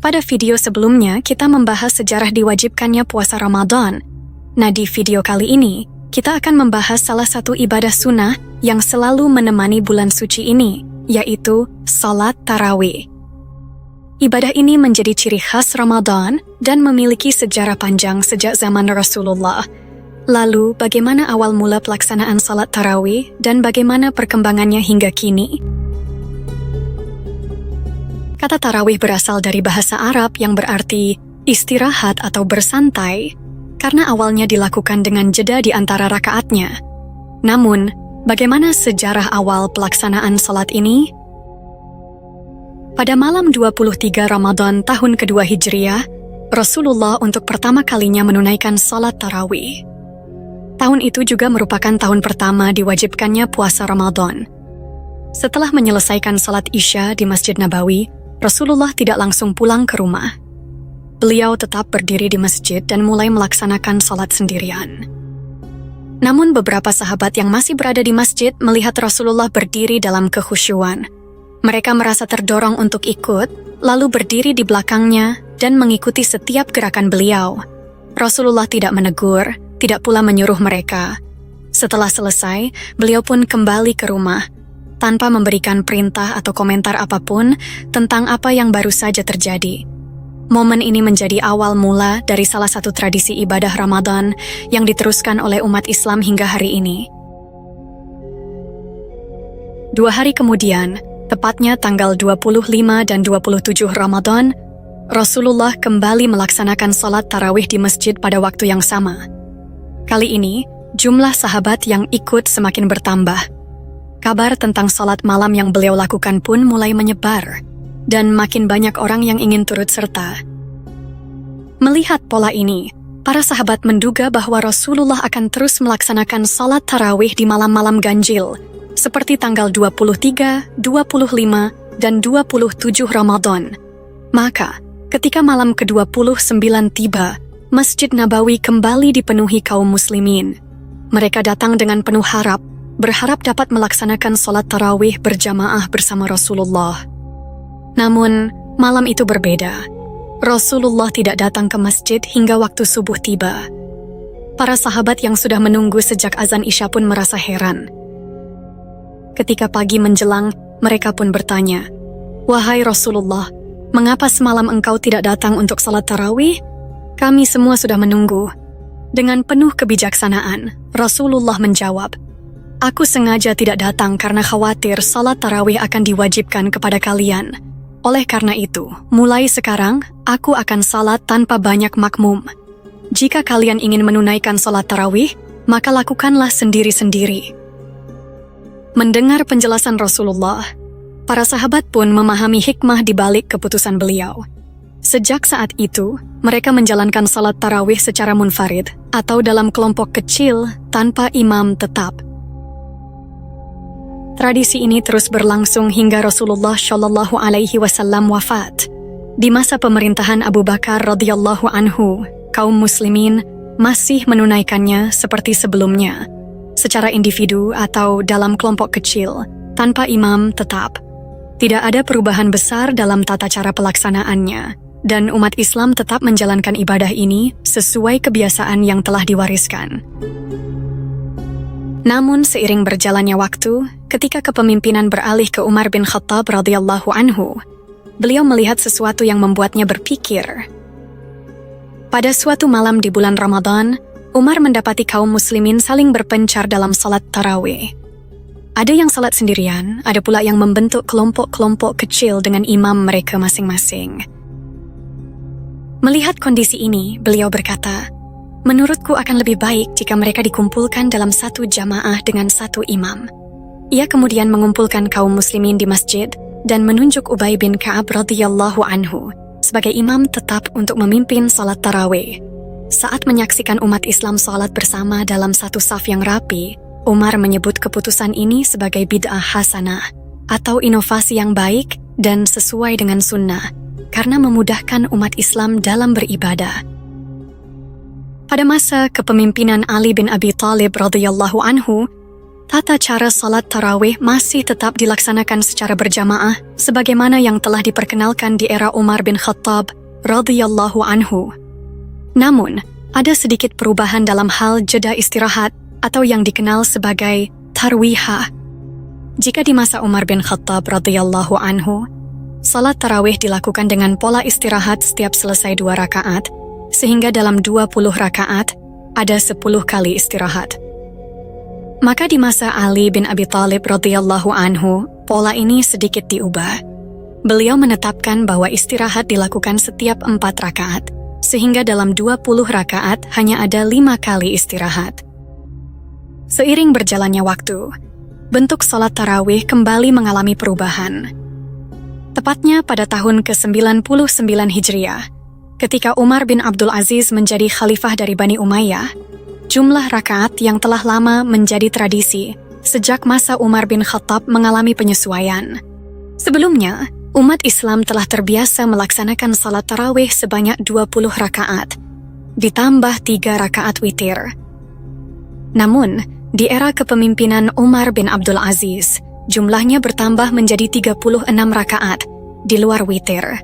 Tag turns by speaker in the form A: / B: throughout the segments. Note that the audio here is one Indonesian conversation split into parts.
A: Pada video sebelumnya, kita membahas sejarah diwajibkannya puasa Ramadan. Nah, di video kali ini, kita akan membahas salah satu ibadah sunnah yang selalu menemani bulan suci ini, yaitu salat tarawih. Ibadah ini menjadi ciri khas Ramadan dan memiliki sejarah panjang sejak zaman Rasulullah. Lalu, bagaimana awal mula pelaksanaan salat tarawih dan bagaimana perkembangannya hingga kini? Kata tarawih berasal dari bahasa Arab yang berarti istirahat atau bersantai, karena awalnya dilakukan dengan jeda di antara rakaatnya. Namun, bagaimana sejarah awal pelaksanaan salat ini? Pada malam 23 Ramadan tahun kedua Hijriah, Rasulullah untuk pertama kalinya menunaikan salat tarawih. Tahun itu juga merupakan tahun pertama diwajibkannya puasa Ramadan. Setelah menyelesaikan salat Isya di Masjid Nabawi, Rasulullah tidak langsung pulang ke rumah. Beliau tetap berdiri di masjid dan mulai melaksanakan salat sendirian. Namun beberapa sahabat yang masih berada di masjid melihat Rasulullah berdiri dalam kekhusyuan. Mereka merasa terdorong untuk ikut, lalu berdiri di belakangnya dan mengikuti setiap gerakan beliau. Rasulullah tidak menegur, tidak pula menyuruh mereka. Setelah selesai, beliau pun kembali ke rumah, tanpa memberikan perintah atau komentar apapun tentang apa yang baru saja terjadi. Momen ini menjadi awal mula dari salah satu tradisi ibadah Ramadan yang diteruskan oleh umat Islam hingga hari ini. 2 hari kemudian, tepatnya tanggal 25 dan 27 Ramadan, Rasulullah kembali melaksanakan salat tarawih di masjid pada waktu yang sama. Kali ini, jumlah sahabat yang ikut semakin bertambah. Kabar tentang salat malam yang beliau lakukan pun mulai menyebar, dan makin banyak orang yang ingin turut serta. Melihat pola ini, para sahabat menduga bahwa Rasulullah akan terus melaksanakan salat tarawih di malam-malam ganjil, seperti tanggal 23, 25, dan 27 Ramadan. Maka, ketika malam ke-29 tiba, Masjid Nabawi kembali dipenuhi kaum muslimin. Mereka datang dengan penuh harap, berharap dapat melaksanakan salat tarawih berjamaah bersama Rasulullah. Namun, malam itu berbeda. Rasulullah tidak datang ke masjid hingga waktu subuh tiba. Para sahabat yang sudah menunggu sejak azan Isya pun merasa heran. Ketika pagi menjelang, mereka pun bertanya, "Wahai Rasulullah, mengapa semalam engkau tidak datang untuk salat tarawih? Kami semua sudah menunggu." Dengan penuh kebijaksanaan, Rasulullah menjawab, "Aku sengaja tidak datang karena khawatir salat tarawih akan diwajibkan kepada kalian. Oleh karena itu, mulai sekarang, aku akan salat tanpa banyak makmum. Jika kalian ingin menunaikan salat tarawih, maka lakukanlah sendiri-sendiri." Mendengar penjelasan Rasulullah, para sahabat pun memahami hikmah di balik keputusan beliau. Sejak saat itu, mereka menjalankan salat tarawih secara munfarid atau dalam kelompok kecil tanpa imam tetap. Tradisi ini terus berlangsung hingga Rasulullah Shallallahu Alaihi Wasallam wafat. Di masa pemerintahan Abu Bakar radhiyallahu anhu, kaum muslimin masih menunaikannya seperti sebelumnya, secara individu atau dalam kelompok kecil, tanpa imam tetap. Tidak ada perubahan besar dalam tata cara pelaksanaannya, dan umat Islam tetap menjalankan ibadah ini sesuai kebiasaan yang telah diwariskan. Namun seiring berjalannya waktu, ketika kepemimpinan beralih ke Umar bin Khattab radhiyallahu anhu, beliau melihat sesuatu yang membuatnya berpikir. Pada suatu malam di bulan Ramadan, Umar mendapati kaum muslimin saling berpencar dalam salat tarawih. Ada yang salat sendirian, ada pula yang membentuk kelompok-kelompok kecil dengan imam mereka masing-masing. Melihat kondisi ini, beliau berkata, "Menurutku akan lebih baik jika mereka dikumpulkan dalam satu jamaah dengan satu imam." Ia kemudian mengumpulkan kaum muslimin di masjid dan menunjuk Ubay bin Ka'ab radhiyallahu anhu sebagai imam tetap untuk memimpin salat tarawih. Saat menyaksikan umat Islam salat bersama dalam satu saf yang rapi, Umar menyebut keputusan ini sebagai bid'ah hasanah atau inovasi yang baik dan sesuai dengan sunnah karena memudahkan umat Islam dalam beribadah. Pada masa kepemimpinan Ali bin Abi Thalib radhiyallahu anhu, tata cara salat tarawih masih tetap dilaksanakan secara berjamaah sebagaimana yang telah diperkenalkan di era Umar bin Khattab radhiyallahu anhu. Namun, ada sedikit perubahan dalam hal jeda istirahat atau yang dikenal sebagai tarwihah. Jika di masa Umar bin Khattab radhiyallahu anhu, salat tarawih dilakukan dengan pola istirahat setiap selesai 2 rakaat, sehingga dalam 20 rakaat ada 10 kali istirahat. Maka di masa Ali bin Abi Thalib radhiyallahu anhu, pola ini sedikit diubah. Beliau menetapkan bahwa istirahat dilakukan setiap 4 rakaat, sehingga dalam 20 rakaat hanya ada 5 kali istirahat. Seiring berjalannya waktu, bentuk salat tarawih kembali mengalami perubahan. Tepatnya pada tahun ke-99 Hijriah, ketika Umar bin Abdul Aziz menjadi khalifah dari Bani Umayyah, jumlah rakaat yang telah lama menjadi tradisi sejak masa Umar bin Khattab mengalami penyesuaian. Sebelumnya, umat Islam telah terbiasa melaksanakan salat tarawih sebanyak 20 rakaat, ditambah 3 rakaat witir. Namun, di era kepemimpinan Umar bin Abdul Aziz, jumlahnya bertambah menjadi 36 rakaat, di luar witir.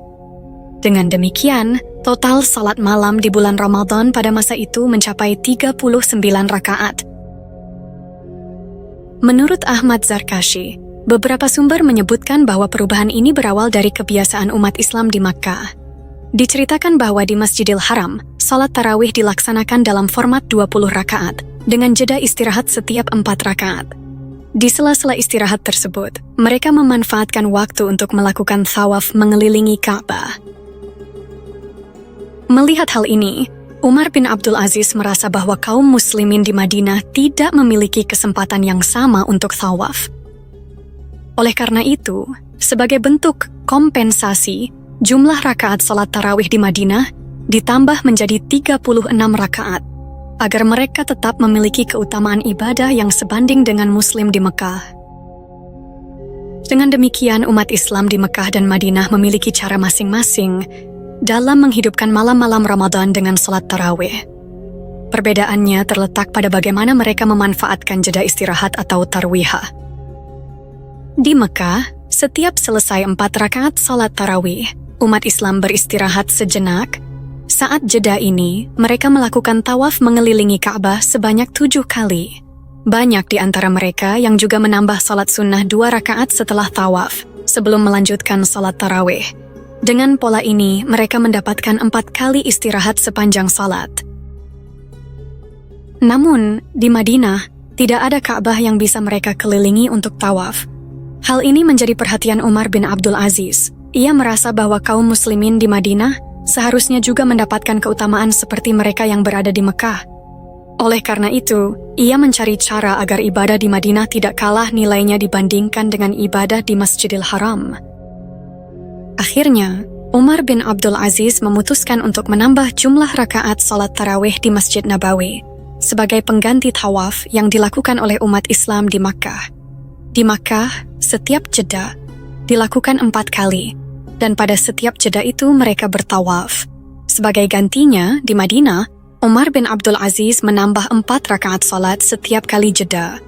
A: Dengan demikian, total salat malam di bulan Ramadan pada masa itu mencapai 39 rakaat. Menurut Ahmad Zarkashi, beberapa sumber menyebutkan bahwa perubahan ini berawal dari kebiasaan umat Islam di Makkah. Diceritakan bahwa di Masjidil Haram, salat tarawih dilaksanakan dalam format 20 rakaat, dengan jeda istirahat setiap 4 rakaat. Di sela-sela istirahat tersebut, mereka memanfaatkan waktu untuk melakukan thawaf mengelilingi Ka'bah. Melihat hal ini, Umar bin Abdul Aziz merasa bahwa kaum muslimin di Madinah tidak memiliki kesempatan yang sama untuk thawaf. Oleh karena itu, sebagai bentuk kompensasi, jumlah rakaat salat tarawih di Madinah ditambah menjadi 36 rakaat, agar mereka tetap memiliki keutamaan ibadah yang sebanding dengan muslim di Mekah. Dengan demikian, umat Islam di Mekah dan Madinah memiliki cara masing-masing dalam menghidupkan malam-malam Ramadan dengan salat tarawih. Perbedaannya terletak pada bagaimana mereka memanfaatkan jeda istirahat atau tarwihah. Di Mekah, setiap selesai 4 rakaat salat tarawih, umat Islam beristirahat sejenak. Saat jeda ini, mereka melakukan tawaf mengelilingi Ka'bah sebanyak 7 kali. Banyak di antara mereka yang juga menambah salat sunnah 2 rakaat setelah tawaf, sebelum melanjutkan salat tarawih. Dengan pola ini, mereka mendapatkan 4 kali istirahat sepanjang salat. Namun, di Madinah, tidak ada Ka'bah yang bisa mereka kelilingi untuk tawaf. Hal ini menjadi perhatian Umar bin Abdul Aziz. Ia merasa bahwa kaum muslimin di Madinah seharusnya juga mendapatkan keutamaan seperti mereka yang berada di Mekah. Oleh karena itu, ia mencari cara agar ibadah di Madinah tidak kalah nilainya dibandingkan dengan ibadah di Masjidil Haram. Akhirnya, Umar bin Abdul Aziz memutuskan untuk menambah jumlah rakaat salat tarawih di Masjid Nabawi sebagai pengganti tawaf yang dilakukan oleh umat Islam di Makkah. Di Makkah, setiap jeda dilakukan 4 kali, dan pada setiap jeda itu mereka bertawaf. Sebagai gantinya, di Madinah, Umar bin Abdul Aziz menambah 4 rakaat salat setiap kali jeda.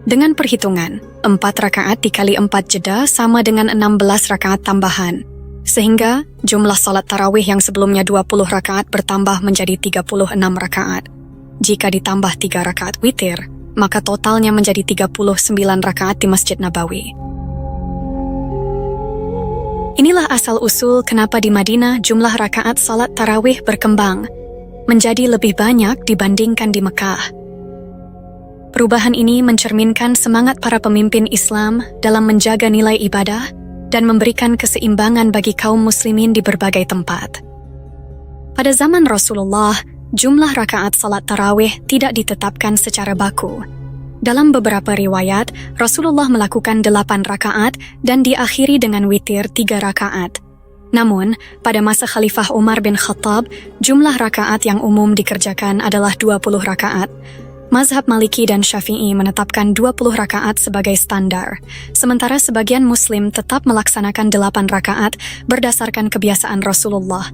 A: Dengan perhitungan, 4 rakaat dikali 4 jeda sama dengan 16 rakaat tambahan, sehingga jumlah salat tarawih yang sebelumnya 20 rakaat bertambah menjadi 36 rakaat. Jika ditambah 3 rakaat witir, maka totalnya menjadi 39 rakaat di Masjid Nabawi. Inilah asal-usul kenapa di Madinah jumlah rakaat salat tarawih berkembang menjadi lebih banyak dibandingkan di Mekah. Perubahan ini mencerminkan semangat para pemimpin Islam dalam menjaga nilai ibadah dan memberikan keseimbangan bagi kaum muslimin di berbagai tempat. Pada zaman Rasulullah, jumlah rakaat salat tarawih tidak ditetapkan secara baku. Dalam beberapa riwayat, Rasulullah melakukan 8 rakaat dan diakhiri dengan witir 3 rakaat. Namun, pada masa Khalifah Umar bin Khattab, jumlah rakaat yang umum dikerjakan adalah 20 rakaat. Mazhab Maliki dan Syafi'i menetapkan 20 rakaat sebagai standar, sementara sebagian Muslim tetap melaksanakan 8 rakaat berdasarkan kebiasaan Rasulullah.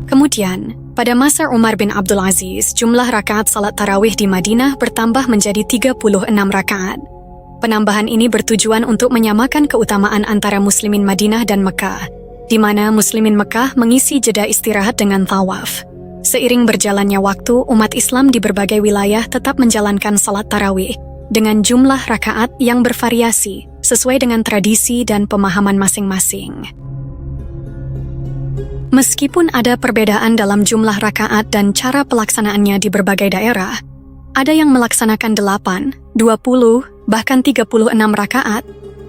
A: Kemudian, Pada masa Umar bin Abdul Aziz, jumlah rakaat salat tarawih di Madinah bertambah menjadi 36 rakaat. Penambahan ini bertujuan untuk menyamakan keutamaan antara muslimin Madinah dan Mekah, di mana muslimin Mekah mengisi jeda istirahat dengan tawaf. Seiring berjalannya waktu, umat Islam di berbagai wilayah tetap menjalankan salat tarawih dengan jumlah rakaat yang bervariasi sesuai dengan tradisi dan pemahaman masing-masing. Meskipun ada perbedaan dalam jumlah rakaat dan cara pelaksanaannya di berbagai daerah, ada yang melaksanakan 8, 20, bahkan 36 rakaat.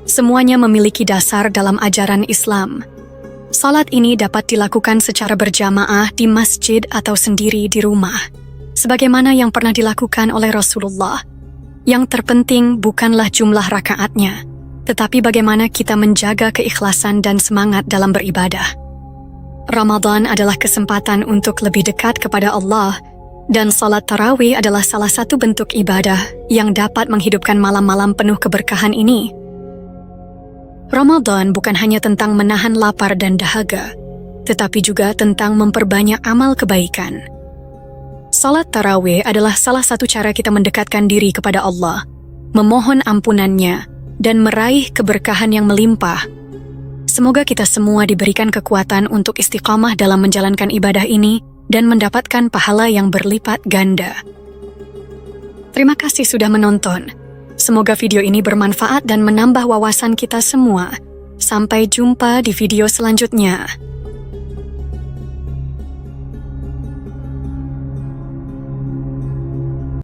A: Semuanya memiliki dasar dalam ajaran Islam. Salat ini dapat dilakukan secara berjamaah di masjid atau sendiri di rumah, sebagaimana yang pernah dilakukan oleh Rasulullah. Yang terpenting bukanlah jumlah rakaatnya, tetapi bagaimana kita menjaga keikhlasan dan semangat dalam beribadah. Ramadan adalah kesempatan untuk lebih dekat kepada Allah, dan salat tarawih adalah salah satu bentuk ibadah yang dapat menghidupkan malam-malam penuh keberkahan ini. Ramadan bukan hanya tentang menahan lapar dan dahaga, tetapi juga tentang memperbanyak amal kebaikan. Salat tarawih adalah salah satu cara kita mendekatkan diri kepada Allah, memohon ampunannya, dan meraih keberkahan yang melimpah. Semoga kita semua diberikan kekuatan untuk istiqamah dalam menjalankan ibadah ini dan mendapatkan pahala yang berlipat ganda. Terima kasih sudah menonton. Semoga video ini bermanfaat dan menambah wawasan kita semua. Sampai jumpa di video selanjutnya.